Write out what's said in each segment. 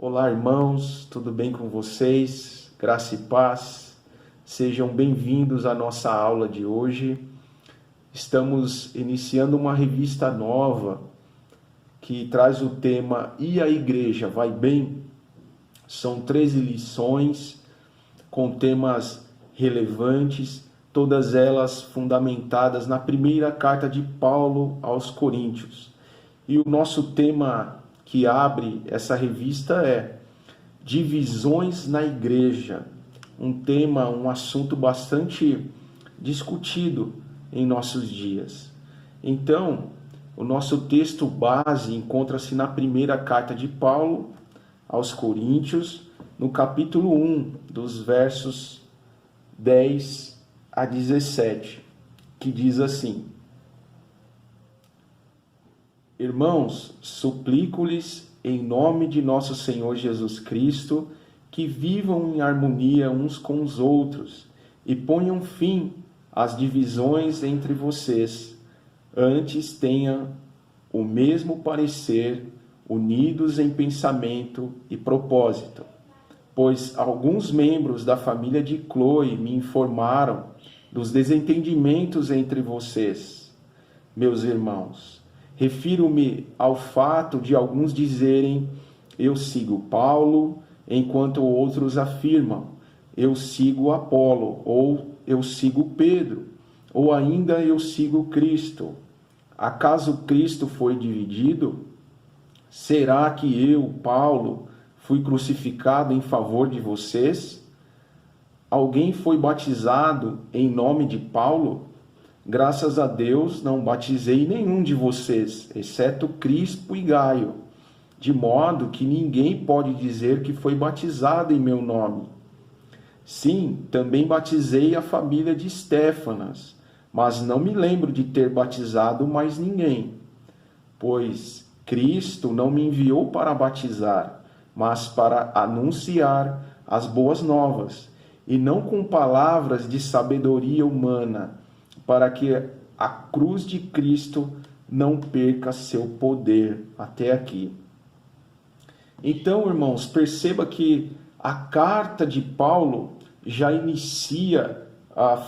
Olá, irmãos, tudo bem com vocês? Graça e paz. Sejam bem-vindos à nossa aula de hoje. Estamos iniciando uma revista nova que traz o tema E a Igreja vai bem? São 13 lições com temas relevantes, todas elas fundamentadas na primeira carta de Paulo aos Coríntios. E o nosso tema que abre essa revista é divisões na igreja, um tema, um assunto bastante discutido em nossos dias. Então, o nosso texto base encontra-se na primeira carta de Paulo aos Coríntios, no capítulo 1, dos versos 10 a 17, que diz assim: Irmãos, suplico-lhes em nome de nosso Senhor Jesus Cristo que vivam em harmonia uns com os outros e ponham fim às divisões entre vocês. Antes tenham o mesmo parecer, unidos em pensamento e propósito. Pois alguns membros da família de Cloe me informaram dos desentendimentos entre vocês, meus irmãos. Refiro-me ao fato de alguns dizerem, eu sigo Paulo, enquanto outros afirmam, eu sigo Apolo, ou eu sigo Pedro, ou ainda eu sigo Cristo. Acaso Cristo foi dividido? Será que eu, Paulo, fui crucificado em favor de vocês? Alguém foi batizado em nome de Paulo? Graças a Deus não batizei nenhum de vocês, exceto Crispo e Gaio, de modo que ninguém pode dizer que foi batizado em meu nome. Sim, também batizei a família de Estéfanas, mas não me lembro de ter batizado mais ninguém. Pois Cristo não me enviou para batizar, mas para anunciar as boas novas, e não com palavras de sabedoria humana, para que a cruz de Cristo não perca seu poder. Até aqui. Então, irmãos, perceba que a carta de Paulo já inicia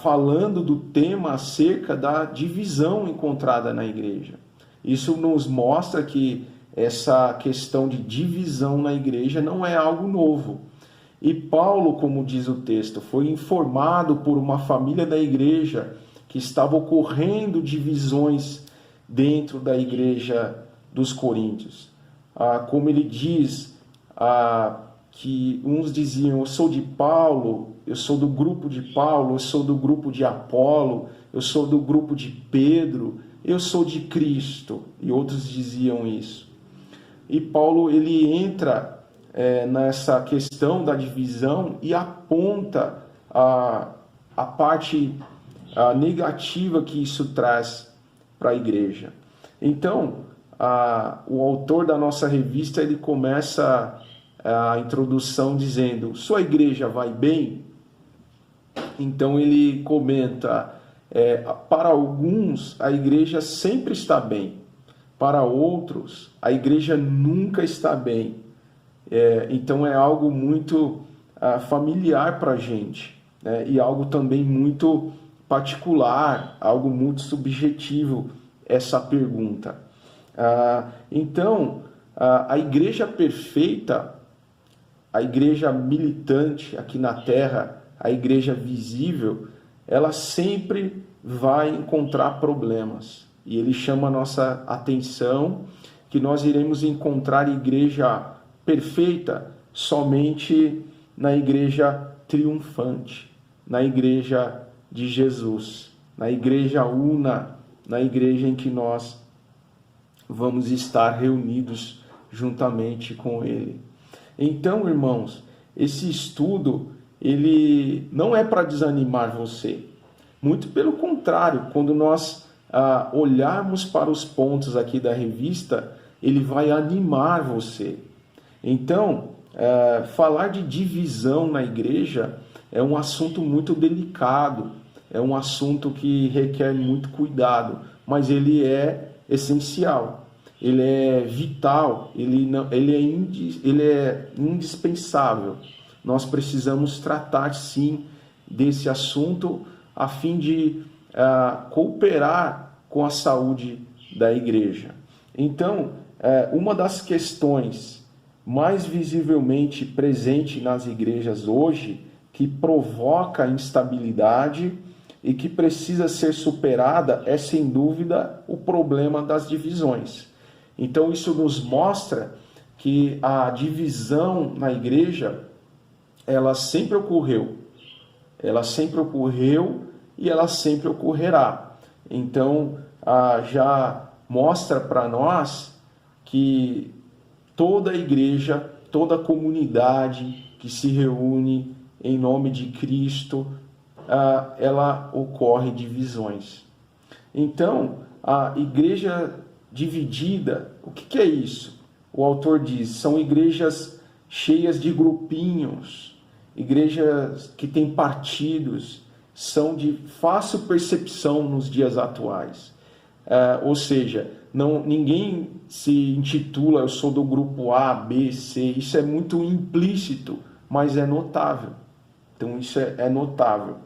falando do tema acerca da divisão encontrada na igreja. Isso nos mostra que essa questão de divisão na igreja não é algo novo. E Paulo, como diz o texto, foi informado por uma família da igreja que estava ocorrendo divisões dentro da igreja dos Coríntios. Como ele diz, que uns diziam, eu sou de Paulo, eu sou do grupo de Paulo, eu sou do grupo de Apolo, eu sou do grupo de Pedro, eu sou de Cristo, e outros diziam isso. E Paulo, ele entra nessa questão da divisão e aponta a parte negativa que isso traz para a igreja. Então, o autor da nossa revista, ele começa a introdução dizendo, sua igreja vai bem? Então ele comenta, para alguns a igreja sempre está bem, para outros a igreja nunca está bem. Então é algo muito familiar para a gente, né? E algo também muito particular, algo muito subjetivo, essa pergunta. Então, a igreja perfeita, a igreja militante aqui na Terra, a igreja visível, ela sempre vai encontrar problemas. E ele chama a nossa atenção que nós iremos encontrar igreja perfeita somente na igreja triunfante, na igreja de Jesus, na igreja una, na igreja em que nós vamos estar reunidos juntamente com Ele. Então, irmãos, esse estudo, ele não é para desanimar você. Muito pelo contrário, quando nós olharmos para os pontos aqui da revista, ele vai animar você. Então, falar de divisão na igreja é um assunto muito delicado, é um assunto que requer muito cuidado, mas ele é essencial. ele é vital, ele é indispensável. Nós precisamos tratar, sim, desse assunto a fim de cooperar com a saúde da igreja. Então, uma das questões mais visivelmente presente nas igrejas hoje, que provoca instabilidade e que precisa ser superada, é sem dúvida o problema das divisões. Então isso nos mostra que a divisão na igreja, ela sempre ocorreu e ela sempre ocorrerá. Então já mostra para nós que toda a igreja, toda a comunidade que se reúne em nome de Cristo, ela ocorre divisões. Então, a igreja dividida, o que é isso? O autor diz, são igrejas cheias de grupinhos, igrejas que têm partidos, são de fácil percepção nos dias atuais. Ou seja, ninguém se intitula, eu sou do grupo A, B, C, isso é muito implícito, mas é notável. Então isso é notável.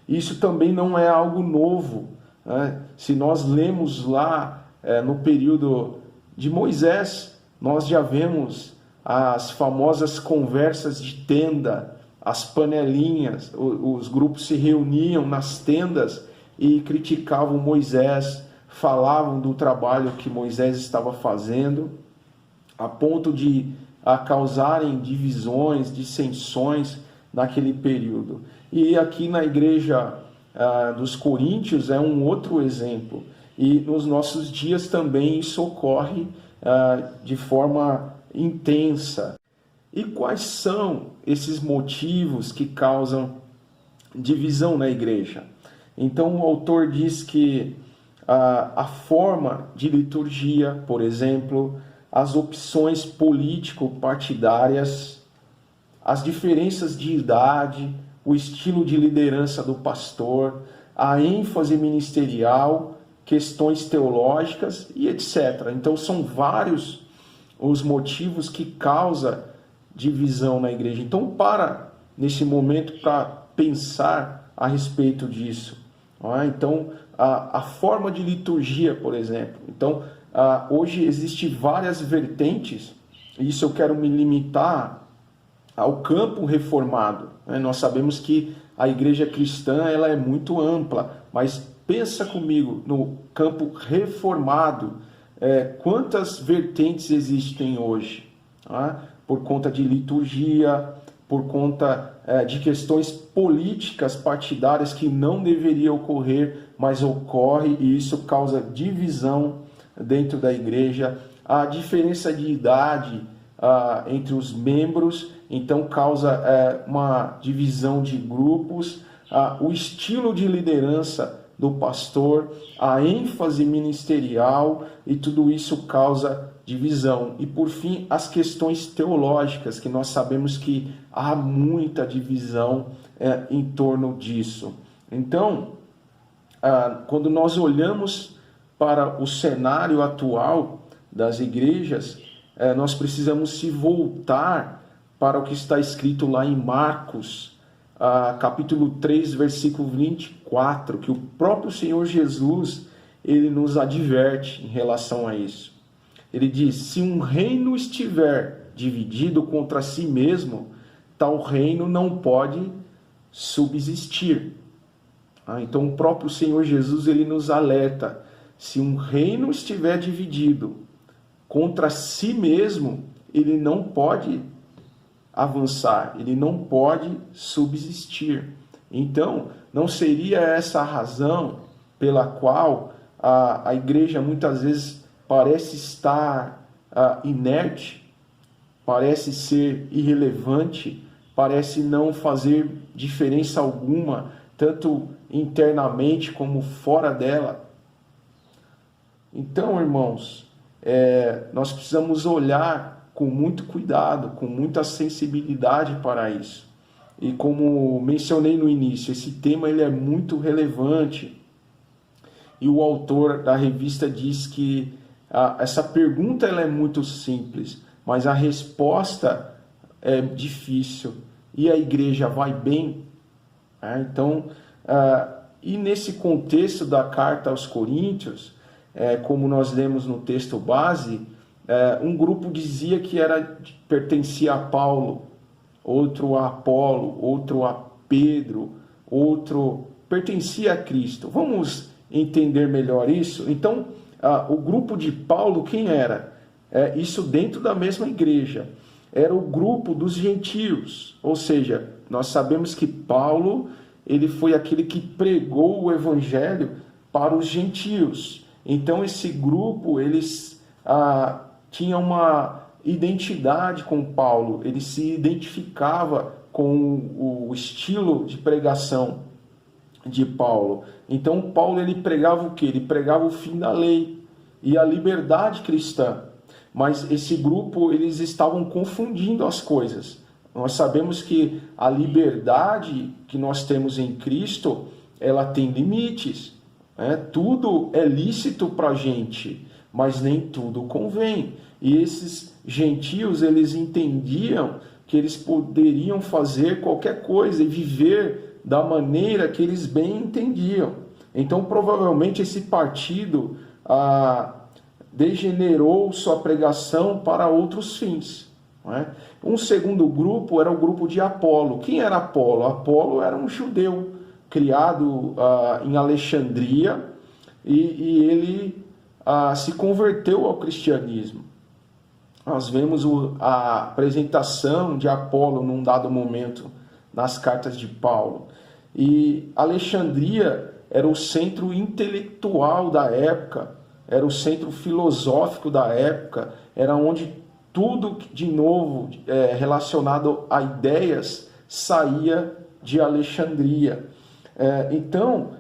Isso também não é algo novo, né? Se nós lemos lá no período de Moisés, nós já vemos as famosas conversas de tenda, as panelinhas, os grupos se reuniam nas tendas e criticavam Moisés, falavam do trabalho que Moisés estava fazendo, a ponto de causarem divisões, dissensões naquele período. E aqui na igreja dos Coríntios é um outro exemplo. E nos nossos dias também isso ocorre de forma intensa. E quais são esses motivos que causam divisão na igreja? Então o autor diz que a forma de liturgia, por exemplo, as opções político-partidárias, as diferenças de idade, o estilo de liderança do pastor, a ênfase ministerial, questões teológicas e etc. Então são vários os motivos que causam divisão na igreja. Então nesse momento para pensar a respeito disso. Então a forma de liturgia, por exemplo. Então hoje existem várias vertentes, e isso eu quero me limitar ao campo reformado. Nós sabemos que a igreja cristã ela é muito ampla, mas pensa comigo no campo reformado, quantas vertentes existem hoje? Por conta de liturgia, por conta de questões políticas partidárias que não deveriam ocorrer, mas ocorre, e isso causa divisão dentro da igreja. A diferença de idade entre os membros, então causa uma divisão de grupos, o estilo de liderança do pastor, a ênfase ministerial, e tudo isso causa divisão. E por fim, as questões teológicas, que nós sabemos que há muita divisão em torno disso. Então, quando nós olhamos para o cenário atual das igrejas, nós precisamos se voltar para o que está escrito lá em Marcos, capítulo 3, versículo 24, que o próprio Senhor Jesus, ele nos adverte em relação a isso. Ele diz, se um reino estiver dividido contra si mesmo, tal reino não pode subsistir. Então o próprio Senhor Jesus, ele nos alerta, se um reino estiver dividido contra si mesmo, ele não pode avançar, ele não pode subsistir. Então, não seria essa a razão pela qual a igreja muitas vezes parece estar inerte, parece ser irrelevante, parece não fazer diferença alguma, tanto internamente como fora dela? Então, irmãos, nós precisamos olhar com muito cuidado, com muita sensibilidade para isso. E como mencionei no início, esse tema ele é muito relevante. E o autor da revista diz que essa pergunta ela é muito simples, mas a resposta é difícil. E a igreja vai bem? Então, e nesse contexto da carta aos Coríntios, como nós lemos no texto base, um grupo dizia que pertencia a Paulo, outro a Apolo, outro a Pedro, outro pertencia a Cristo. Vamos entender melhor isso? Então, o grupo de Paulo, quem era? Isso dentro da mesma igreja. Era o grupo dos gentios, ou seja, nós sabemos que Paulo, ele foi aquele que pregou o evangelho para os gentios. Então esse grupo, eles tinham uma identidade com Paulo, ele se identificava com o estilo de pregação de Paulo. Então Paulo, ele pregava o quê? Ele pregava o fim da lei e a liberdade cristã. Mas esse grupo, eles estavam confundindo as coisas. Nós sabemos que a liberdade que nós temos em Cristo, ela tem limites. Tudo é lícito para a gente, mas nem tudo convém. E esses gentios, eles entendiam que eles poderiam fazer qualquer coisa e viver da maneira que eles bem entendiam. Então, provavelmente, esse partido degenerou sua pregação para outros fins. Um segundo grupo era o grupo de Apolo. Quem era Apolo? Apolo era um judeu criado em Alexandria e ele se converteu ao cristianismo. Nós vemos a apresentação de Apolo num dado momento nas cartas de Paulo. E Alexandria era o centro intelectual da época, era o centro filosófico da época, era onde tudo de novo relacionado a ideias saía de Alexandria. Então,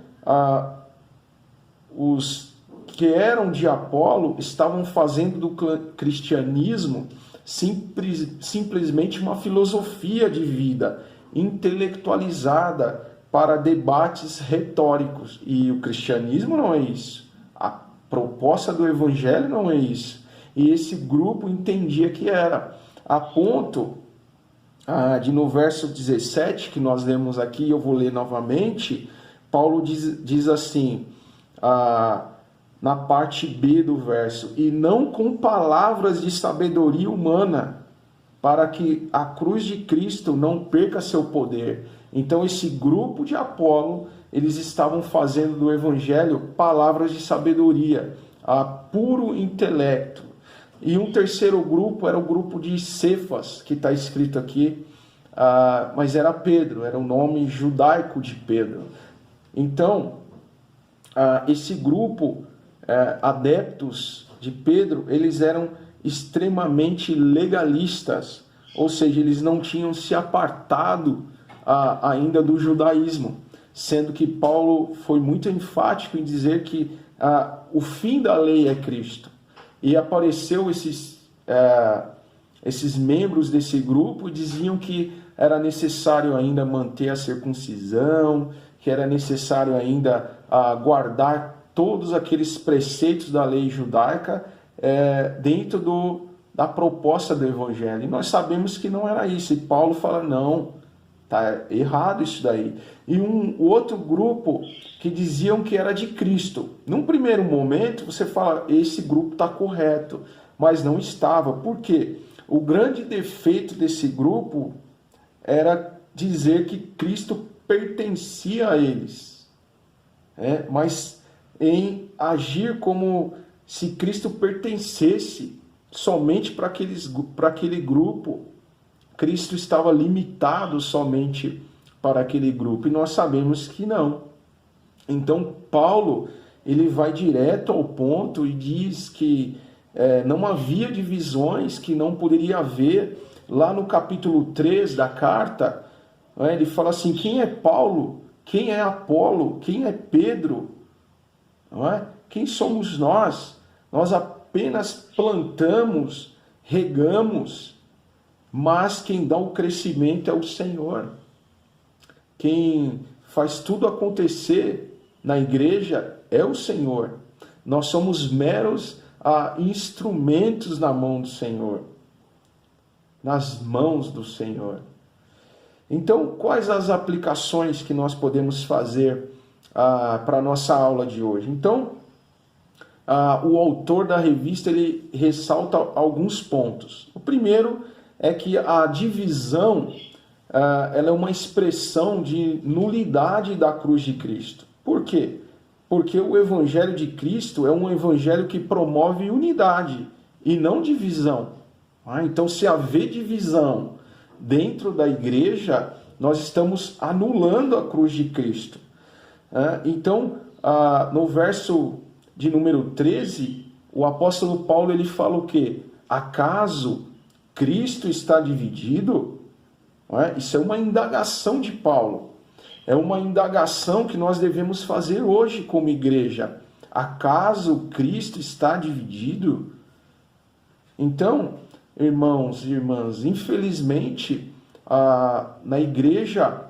os que eram de Apolo estavam fazendo do cristianismo simplesmente uma filosofia de vida intelectualizada para debates retóricos. E o cristianismo não é isso. A proposta do evangelho não é isso. E esse grupo entendia que era. A ponto de no verso 17, que nós lemos aqui, eu vou ler novamente, Paulo diz assim, na parte B do verso, e não com palavras de sabedoria humana, para que a cruz de Cristo não perca seu poder. Então esse grupo de Apolo, eles estavam fazendo do evangelho palavras de sabedoria, puro intelecto. E um terceiro grupo era o grupo de Cefas, que está escrito aqui, mas era Pedro, era o nome judaico de Pedro. Então, esse grupo, adeptos de Pedro, eles eram extremamente legalistas, ou seja, eles não tinham se apartado ainda do judaísmo, sendo que Paulo foi muito enfático em dizer que o fim da lei é Cristo. E apareceu esses membros desse grupo e diziam que era necessário ainda manter a circuncisão, que era necessário ainda guardar todos aqueles preceitos da lei judaica dentro da proposta do evangelho. E nós sabemos que não era isso. E Paulo fala, não, está errado isso daí. E um outro grupo que diziam que era de Cristo. Num primeiro momento, você fala, esse grupo está correto, mas não estava. Por quê? O grande defeito desse grupo era dizer que Cristo pertencia a eles, mas em agir como se Cristo pertencesse somente para aquele grupo. Cristo estava limitado somente para aquele grupo, e nós sabemos que não. Então Paulo, ele vai direto ao ponto e diz que não havia divisões, que não poderia haver. Lá no capítulo 3 da carta, ele fala assim, quem é Paulo? Quem é Apolo? Quem é Pedro? Quem somos nós? Nós apenas plantamos, regamos, mas quem dá o crescimento é o Senhor. Quem faz tudo acontecer na igreja é o Senhor. Nós somos meros instrumentos na mão do Senhor, nas mãos do Senhor. Então, quais as aplicações que nós podemos fazer para a nossa aula de hoje? Então, o autor da revista ele ressalta alguns pontos. O primeiro é que a divisão ela é uma expressão de nulidade da cruz de Cristo. Por quê? Porque o evangelho de Cristo é um evangelho que promove unidade e não divisão. Então, se haver divisão dentro da igreja, nós estamos anulando a cruz de Cristo. Então, no verso de número 13, o apóstolo Paulo ele fala o quê? Acaso Cristo está dividido? Isso é uma indagação de Paulo. É uma indagação que nós devemos fazer hoje como igreja. Acaso Cristo está dividido? Então, irmãos e irmãs, infelizmente, na igreja,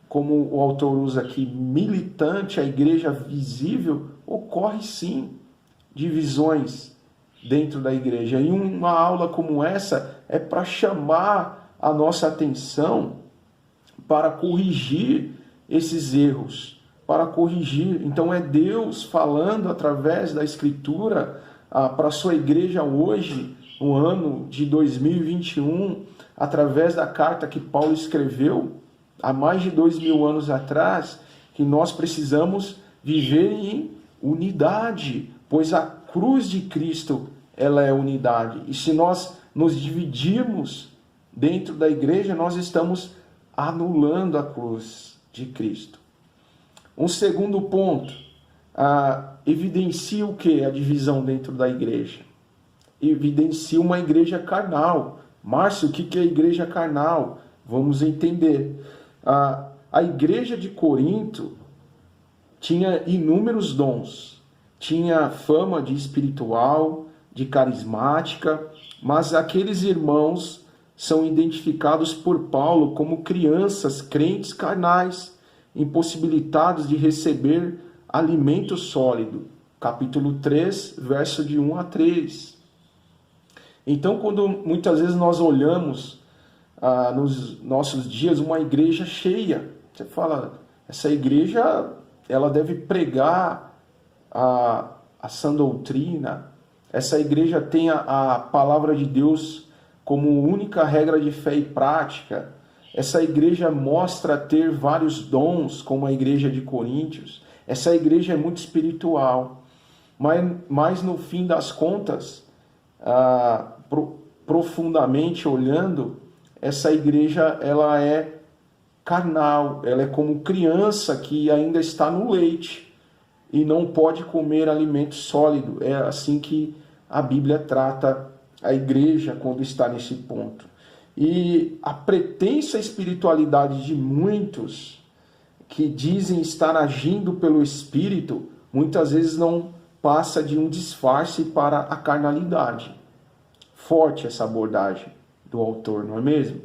como o autor usa aqui, militante, a igreja visível, ocorre sim divisões dentro da igreja. E uma aula como essa é para chamar a nossa atenção para corrigir esses erros, para corrigir. Então é Deus falando através da Escritura para a sua igreja hoje, no ano de 2021, através da carta que Paulo escreveu há mais de 2000 anos atrás, que nós precisamos viver em unidade, pois a cruz de Cristo ela é unidade. E se nós nos dividirmos dentro da igreja, nós estamos anulando a cruz de Cristo. Um segundo ponto, evidencia o que? A divisão dentro da igreja. Evidencia uma igreja carnal. Márcio, o que é a igreja carnal? Vamos entender. A igreja de Corinto tinha inúmeros dons. Tinha fama de espiritual, de carismática, mas aqueles irmãos são identificados por Paulo como crianças crentes carnais, impossibilitados de receber alimento sólido. Capítulo 3, verso de 1 a 3. Então, quando muitas vezes nós olhamos nos nossos dias uma igreja cheia, você fala, essa igreja ela deve pregar a sã doutrina, essa igreja tem a palavra de Deus como única regra de fé e prática, essa igreja mostra ter vários dons, como a igreja de Coríntios, essa igreja é muito espiritual, mas no fim das contas, profundamente olhando, essa igreja ela é carnal, ela é como criança que ainda está no leite e não pode comer alimento sólido. É assim que a Bíblia trata a igreja quando está nesse ponto. E a pretensa espiritualidade de muitos que dizem estar agindo pelo Espírito, muitas vezes não passa de um disfarce para a carnalidade. Forte essa abordagem do autor, não é mesmo?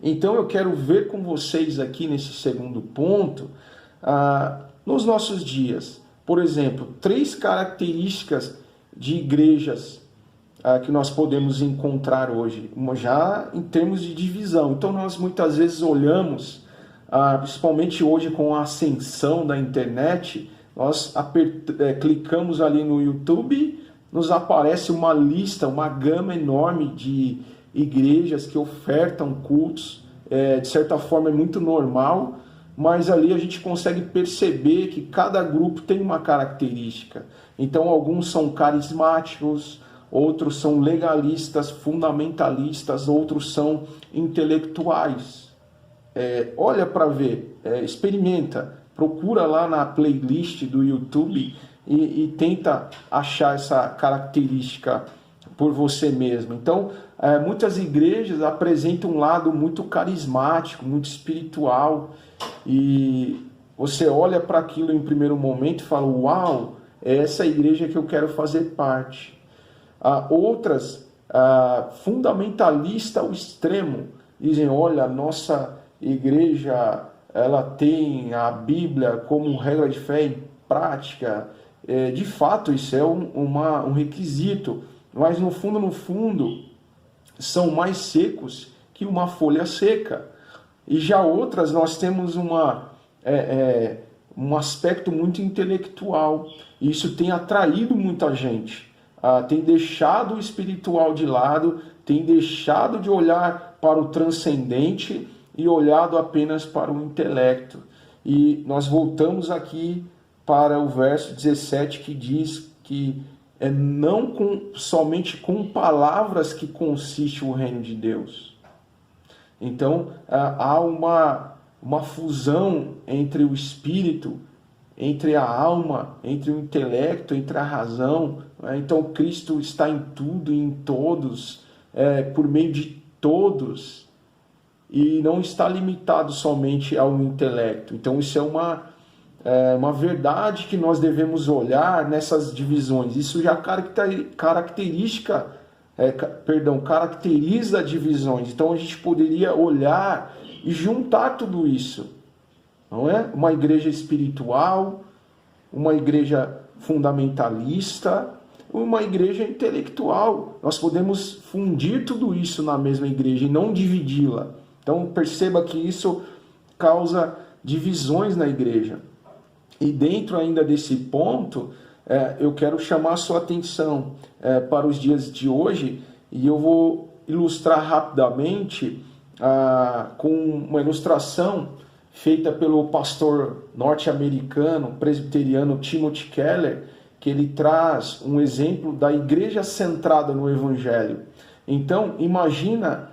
Então eu quero ver com vocês aqui nesse segundo ponto, nos nossos dias, por exemplo, 3 características de igrejas que nós podemos encontrar hoje, já em termos de divisão. Então nós muitas vezes olhamos, principalmente hoje com a ascensão da internet, nós clicamos ali no YouTube, nos aparece uma lista, uma gama enorme de igrejas que ofertam cultos, de certa forma é muito normal, mas ali a gente consegue perceber que cada grupo tem uma característica. Então alguns são carismáticos, outros são legalistas, fundamentalistas, outros são intelectuais. Olha para ver, experimenta, procura lá na playlist do YouTube e tenta achar essa característica por você mesmo. Então, muitas igrejas apresentam um lado muito carismático, muito espiritual, e você olha para aquilo em primeiro momento e fala, uau, é essa igreja que eu quero fazer parte. Outras, fundamentalista ao extremo, dizem, olha, a nossa igreja ela tem a Bíblia como regra de fé e prática, de fato isso é um requisito, mas no fundo, são mais secos que uma folha seca. E já outras nós temos um aspecto muito intelectual, e isso tem atraído muita gente, tem deixado o espiritual de lado, tem deixado de olhar para o transcendente e olhado apenas para o intelecto. E nós voltamos aqui para o verso 17 que diz que é não somente com palavras que consiste o reino de Deus. Então há uma fusão entre o espírito, entre a alma, entre o intelecto, entre a razão. Então Cristo está em tudo e em todos, por meio de todos, e não está limitado somente ao intelecto. Então isso é uma verdade que nós devemos olhar nessas divisões. Isso já caracteriza divisões. Então a gente poderia olhar e juntar tudo isso, não é? Uma igreja espiritual, uma igreja fundamentalista, uma igreja intelectual. Nós podemos fundir tudo isso na mesma igreja e não dividi-la. Então perceba que isso causa divisões na igreja. E dentro ainda desse ponto, eu quero chamar a sua atenção para os dias de hoje, e eu vou ilustrar rapidamente com uma ilustração feita pelo pastor norte-americano, presbiteriano Timothy Keller, que ele traz um exemplo da igreja centrada no Evangelho. Então, imagina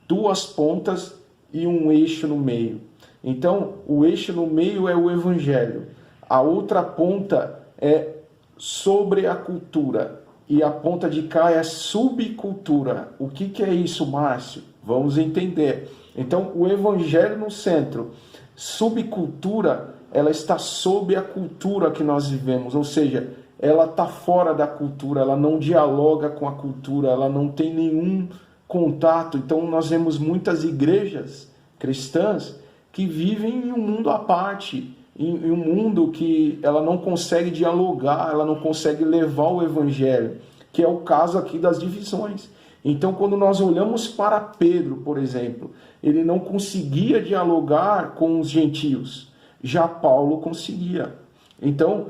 duas pontas e um eixo no meio. Então, o eixo no meio é o Evangelho. A outra ponta é sobre a cultura. E a ponta de cá é subcultura. O que é isso, Márcio? Vamos entender. Então, o Evangelho no centro. Subcultura, ela está sob a cultura que nós vivemos. Ou seja, ela está fora da cultura. Ela não dialoga com a cultura. Ela não tem nenhum contato. Então, nós vemos muitas igrejas cristãs que vivem em um mundo à parte, em um mundo que ela não consegue dialogar, ela não consegue levar o Evangelho, que é o caso aqui das divisões. Então, quando nós olhamos para Pedro, por exemplo, ele não conseguia dialogar com os gentios, já Paulo conseguia. Então,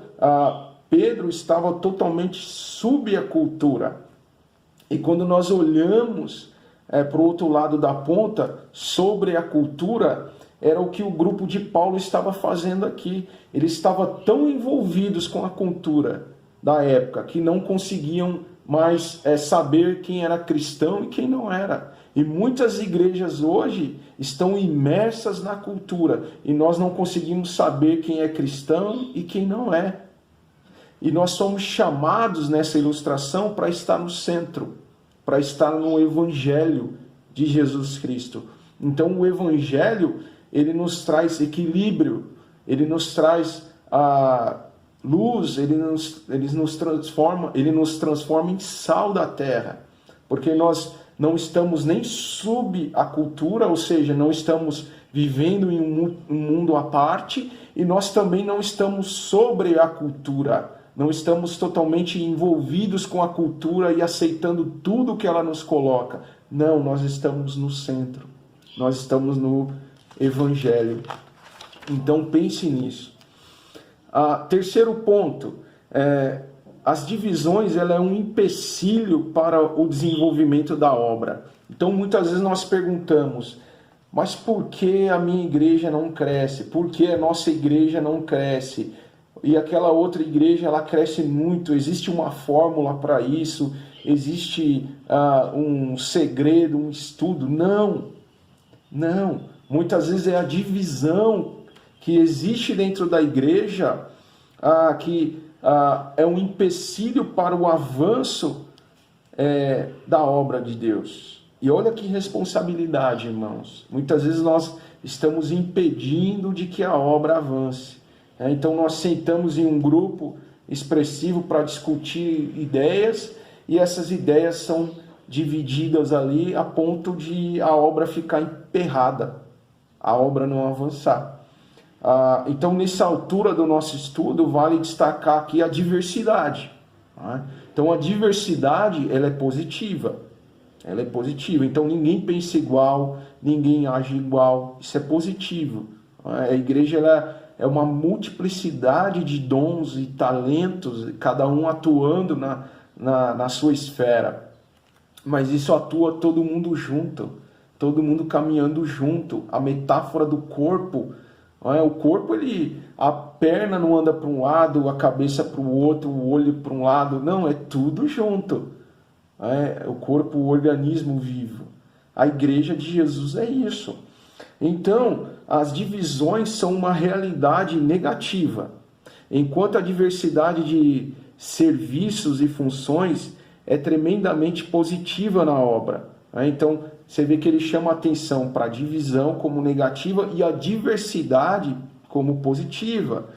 Pedro estava totalmente sob a cultura. E quando nós olhamos para o outro lado da ponta, sobre a cultura, era o que o grupo de Paulo estava fazendo aqui. Eles estavam tão envolvidos com a cultura da época que não conseguiam mais saber quem era cristão e quem não era. E muitas igrejas hoje estão imersas na cultura e nós não conseguimos saber quem é cristão e quem não é. E nós somos chamados nessa ilustração para estar no centro, para estar no Evangelho de Jesus Cristo. Então o Evangelho, ele nos traz equilíbrio, ele nos traz luz, ele nos transforma em sal da terra, porque nós não estamos nem sob a cultura, ou seja, não estamos vivendo em um mundo à parte, e nós também não estamos sobre a cultura, não estamos totalmente envolvidos com a cultura e aceitando tudo que ela nos coloca. Não, nós estamos no centro, nós estamos no Evangelho. Então pense nisso. Terceiro ponto, as divisões, ela é um empecilho para o desenvolvimento da obra. Então muitas vezes nós perguntamos, mas por que a minha igreja não cresce? Por que a nossa igreja não cresce? E aquela outra igreja, ela cresce muito. Existe uma fórmula para isso? Existe um segredo, um estudo? Não. Muitas vezes é a divisão que existe dentro da igreja que é um empecilho para o avanço da obra de Deus. E olha que responsabilidade, irmãos. Muitas vezes nós estamos impedindo de que a obra avance. Então nós sentamos em um grupo expressivo para discutir ideias, e essas ideias são divididas ali a ponto de a obra ficar emperrada, a obra não avançar. Então, nessa altura do nosso estudo, vale destacar aqui a diversidade. Tá? Então, a diversidade, ela é positiva. Ela é positiva. Então, ninguém pensa igual, ninguém age igual. Isso é positivo. A igreja, ela é uma multiplicidade de dons e talentos, cada um atuando na sua esfera. Mas isso atua todo mundo junto, todo mundo caminhando junto. A metáfora do corpo, o corpo, a perna não anda para um lado, a cabeça para o outro, o olho para um lado. Não, é tudo junto. O corpo, o organismo vivo. A igreja de Jesus é isso. Então, as divisões são uma realidade negativa, enquanto a diversidade de serviços e funções é tremendamente positiva na obra. Então, você vê que ele chama a atenção para a divisão como negativa e a diversidade como positiva.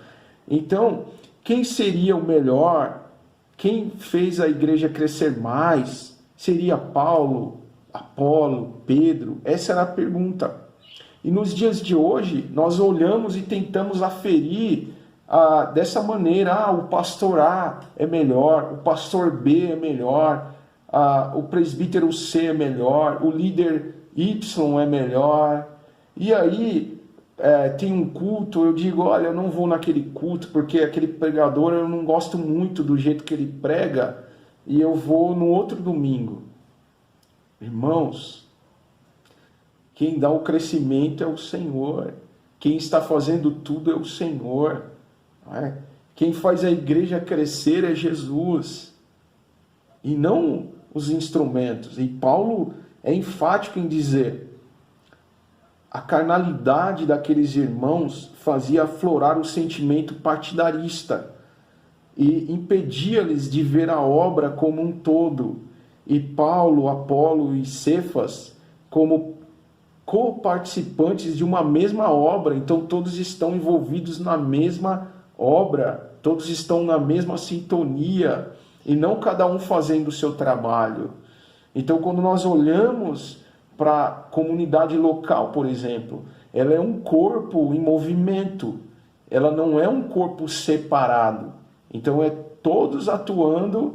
Então, quem seria o melhor? Quem fez a igreja crescer mais? Seria Paulo, Apolo, Pedro? Essa era a pergunta. E nos dias de hoje, nós olhamos e tentamos aferir dessa maneira. O pastor A é melhor, o pastor B é melhor, o presbítero C é melhor, o líder Y é melhor. E aí, tem um culto, eu digo, olha, eu não vou naquele culto porque aquele pregador eu não gosto muito do jeito que ele prega e eu vou no outro domingo. Irmãos, quem dá o crescimento é o Senhor. Quem está fazendo tudo é o Senhor. Quem faz a igreja crescer é Jesus. E não os instrumentos. E Paulo é enfático em dizer: a carnalidade daqueles irmãos fazia aflorar o sentimento partidarista e impedia-lhes de ver a obra como um todo. E Paulo, Apolo e Cefas como co-participantes de uma mesma obra. Então todos estão envolvidos na mesma obra, todos estão na mesma sintonia, e não cada um fazendo o seu trabalho. Então quando nós olhamos para a comunidade local, por exemplo, ela é um corpo em movimento, ela não é um corpo separado. Então é todos atuando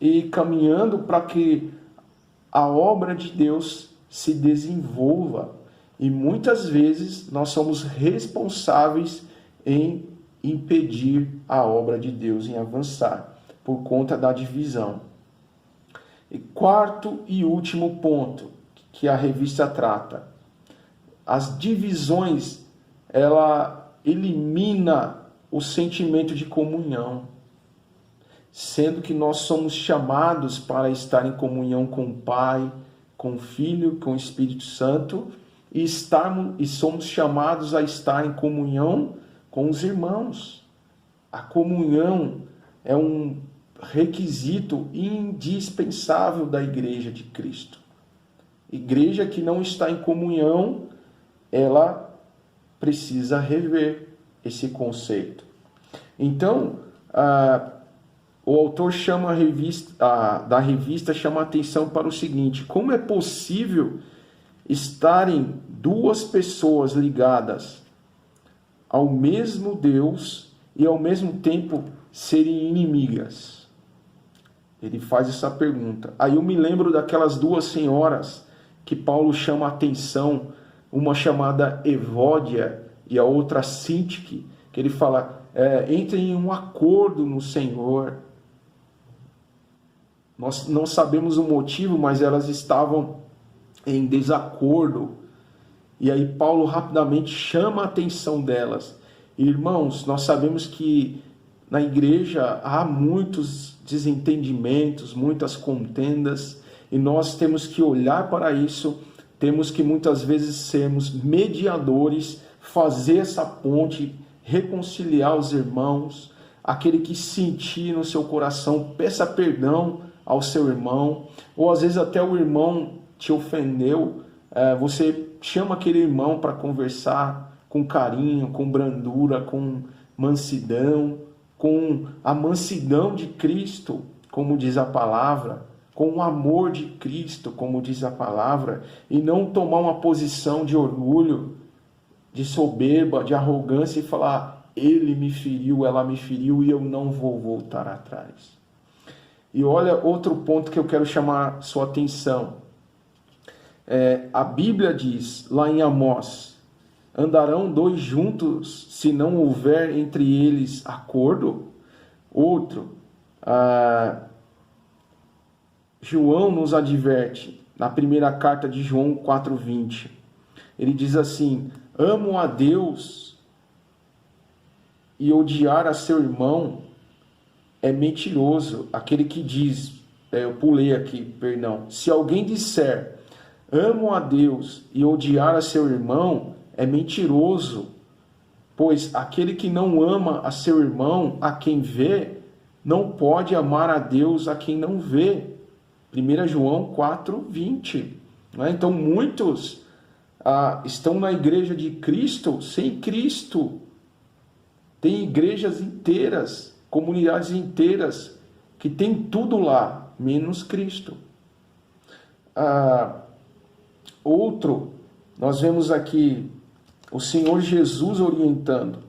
e caminhando para que a obra de Deus se desenvolva. E muitas vezes nós somos responsáveis em impedir a obra de Deus em avançar, por conta da divisão. E quarto e último ponto que a revista trata: as divisões, ela elimina o sentimento de comunhão, sendo que nós somos chamados para estar em comunhão com o Pai, com o Filho, com o Espírito Santo, e somos chamados a estar em comunhão com os irmãos. A comunhão é um requisito indispensável da igreja de Cristo. Igreja que não está em comunhão, ela precisa rever esse conceito. Então, o autor da revista chama a atenção para o seguinte: como é possível estarem duas pessoas ligadas ao mesmo Deus e ao mesmo tempo serem inimigas? Ele faz essa pergunta. Aí eu me lembro daquelas duas senhoras que Paulo chama a atenção, uma chamada Evódia e a outra Sintique, que ele fala: entrem em um acordo no Senhor. Nós não sabemos o motivo, mas elas estavam em desacordo. E aí Paulo rapidamente chama a atenção delas. Irmãos, nós sabemos que na igreja há muitos desentendimentos, muitas contendas, e nós temos que olhar para isso, temos que muitas vezes sermos mediadores, fazer essa ponte, reconciliar os irmãos. Aquele que sentir no seu coração, peça perdão ao seu irmão, ou às vezes até o irmão te ofendeu, você chama aquele irmão para conversar com carinho, com brandura, com mansidão, com a mansidão de Cristo, como diz a palavra, com o amor de Cristo, como diz a palavra, e não tomar uma posição de orgulho, de soberba, de arrogância e falar: ele me feriu, ela me feriu e eu não vou voltar atrás. E olha outro ponto que eu quero chamar sua atenção. A Bíblia diz lá em Amós: andarão dois juntos se não houver entre eles acordo? Outro, João nos adverte, na primeira carta de João 4,20. Ele diz assim: amo a Deus e odiar a seu irmão é mentiroso. Aquele que diz, eu pulei aqui, perdão. Se alguém disser, amo a Deus e odiar a seu irmão, é mentiroso. Pois aquele que não ama a seu irmão, a quem vê, não pode amar a Deus a quem não vê. 1 João 4,20. Então muitos estão na igreja de Cristo sem Cristo. Tem igrejas inteiras, comunidades inteiras, que tem tudo lá, menos Cristo. Outro, nós vemos aqui o Senhor Jesus orientando,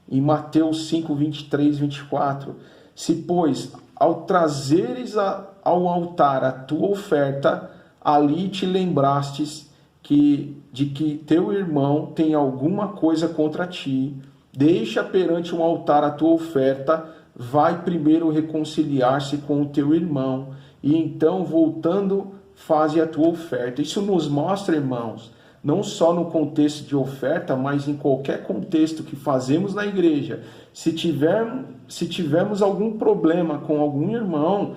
em Mateus 5, 23, 24. Se, pois, ao trazeres ao altar a tua oferta, ali te lembrastes de que teu irmão tem alguma coisa contra ti, deixa perante um altar a tua oferta, vai primeiro reconciliar-se com o teu irmão, e então, voltando, faze a tua oferta. Isso nos mostra, irmãos, não só no contexto de oferta, mas em qualquer contexto que fazemos na igreja. Se tivermos algum problema com algum irmão,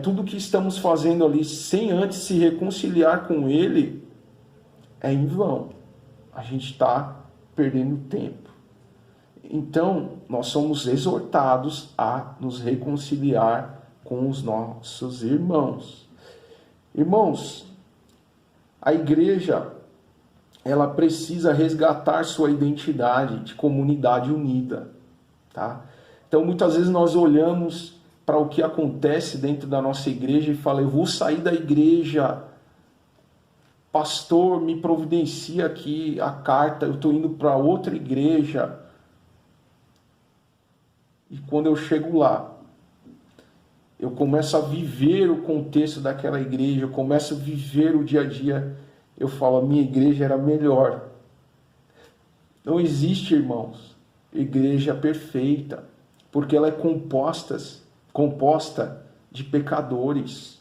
tudo que estamos fazendo ali sem antes se reconciliar com ele, é em vão. A gente está perdendo tempo. Então, nós somos exortados a nos reconciliar com os nossos irmãos. Irmãos, a igreja, ela precisa resgatar sua identidade de comunidade unida, tá? Então, muitas vezes nós olhamos para o que acontece dentro da nossa igreja e falamos: eu vou sair da igreja, pastor, me providencia aqui a carta, eu estou indo para outra igreja. E quando eu chego lá, eu começo a viver o contexto daquela igreja, eu começo a viver o dia a dia, eu falo: a minha igreja era melhor. Não existe, irmãos, igreja perfeita, porque ela é composta de pecadores.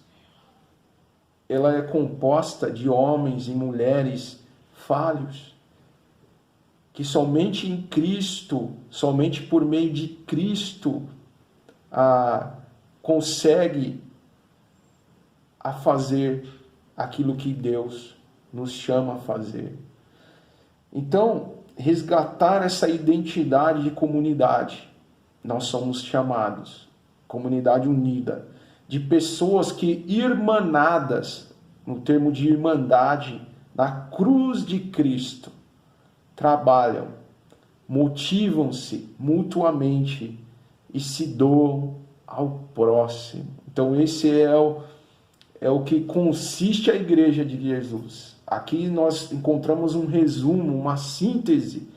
Ela é composta de homens e mulheres falhos, que somente em Cristo, somente por meio de Cristo, consegue a fazer aquilo que Deus nos chama a fazer. Então, resgatar essa identidade de comunidade. Nós somos chamados, comunidade unida, de pessoas que, irmanadas, no termo de irmandade, na cruz de Cristo, trabalham, motivam-se mutuamente e se doam ao próximo. Então esse é o que consiste a igreja de Jesus. Aqui nós encontramos um resumo, uma síntese,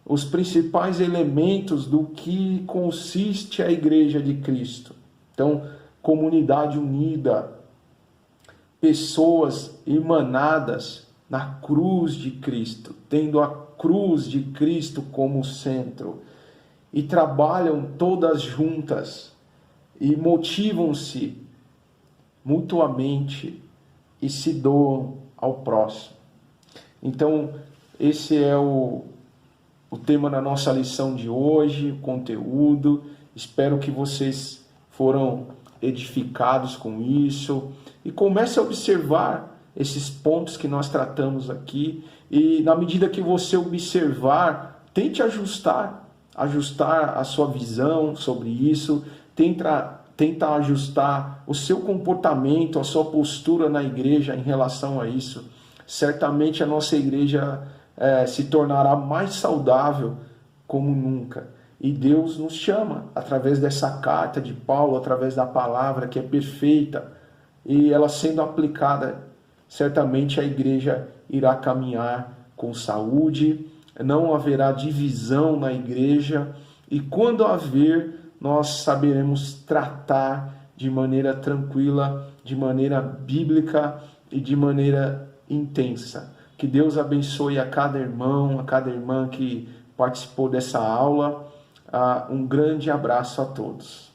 os principais elementos do que consiste a igreja de Cristo. Então, comunidade unida, pessoas irmanadas na cruz de Cristo, tendo a cruz de Cristo como centro, e trabalham todas juntas e motivam-se mutuamente e se doam ao próximo. Então, esse é o tema da nossa lição de hoje, o conteúdo. Espero que vocês foram edificados com isso e comece a observar esses pontos que nós tratamos aqui, e na medida que você observar, tente ajustar a sua visão sobre isso, tenta ajustar o seu comportamento, a sua postura na igreja em relação a isso. Certamente a nossa igreja se tornará mais saudável como nunca. E Deus nos chama, através dessa carta de Paulo, através da palavra que é perfeita, e ela sendo aplicada, certamente a igreja irá caminhar com saúde, não haverá divisão na igreja, e quando haver, nós saberemos tratar de maneira tranquila, de maneira bíblica e de maneira intensa. Que Deus abençoe a cada irmão, a cada irmã que participou dessa aula. Um grande abraço a todos.